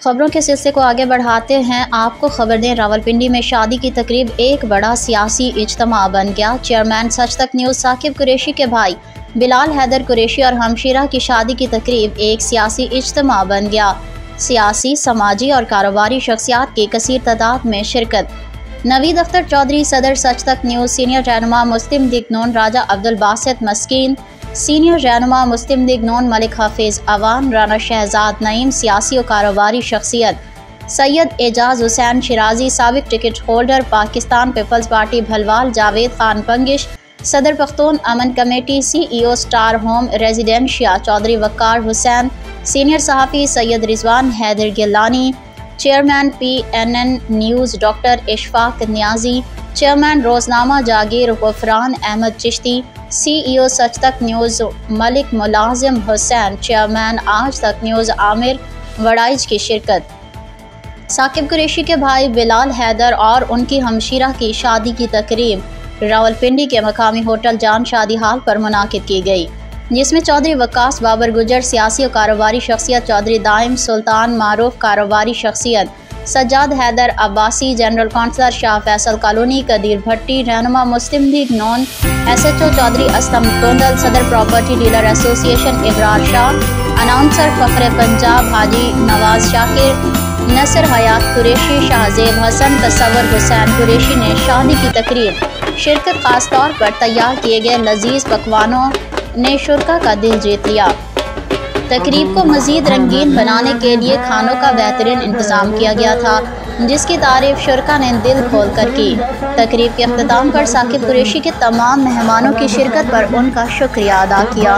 خبروں کے سلسلے کو آگے بڑھاتے ہیں، آپ کو خبر دیں، راولپنڈی میں شادی کی تقریب ایک بڑا سیاسی اجتماع بن گیا۔ چیئرمین سچ تک نیوز ثاقب قریشی کے بھائی بلال حیدر قریشی اور ہمشیرہ کی شادی کی تقریب ایک سیاسی اجتماع بن گیا۔ سیاسی، سماجی اور کاروباری شخصیات کی کثیر تعداد میں شرکت۔ نوید اختر چودھری صدر سچ تک نیوز، سینئر رہنما مسلم لیگ نون راجہ عبدالباسط مسکین، سینئر رہنما مسلم لیگ نون ملک حافظ عوان، رانا شہزاد نعیم، سیاسی و کاروباری شخصیت سید اعجاز حسین شیرازی، سابق ٹکٹ ہولڈر پاکستان پیپلز پارٹی بھلوال جاوید خان پنگش، صدر پختون امن committee C E O star home residencia Chaudhry Waqar Hussain, senior صحافی Syed Rizwan Haider Gilani, chairman P N N news doctor Ashfaq Niazi, chairman روزنامہ جاگیر غفران احمد چشتی، سی ای او سچ تک نیوز ملک ملازم حسین، چیئرمین آج تک نیوز عامر وڑائچ کی شرکت۔ ثاقب قریشی کے بھائی بلال حیدر اور ان کی ہمشیرہ کی شادی کی تقریب راولپنڈی کے مقامی ہوٹل جان شادی ہال پر منعقد کی گئی، جس میں چودھری وقاص بابر گجر، سیاسی و کاروباری شخصیت چودھری دائم سلطان، معروف کاروباری شخصیت Sajjad Haider Abbasi, general councillor Shah Faisal colony Qadeer Bhatti, رہنما Muslim League Noon S H O Chaudhry Aslam Tondal, صدر پراپرٹی ڈیلر ایسوسی ایشن ابرار شاہ، اناؤنسر فخر پنجاب حاجی نواز شاکر، نصر حیات قریشی، شاہ زیب حسن، تصور حسین قریشی نے شادی کی تقریب شرکت۔ خاص طور پر تیار کیے گئے لذیذ پکوانوں نے شرکاء کا دل جیت لیا۔ تقریب کو مزید رنگین بنانے کے لیے کھانوں کا بہترین انتظام کیا گیا تھا، جس کی تعریف شرکاء نے دل کھول کر کی۔ تقریب کے اختتام پر ثاقب قریشی کے تمام مہمانوں کی شرکت پر ان کا شکریہ ادا کیا۔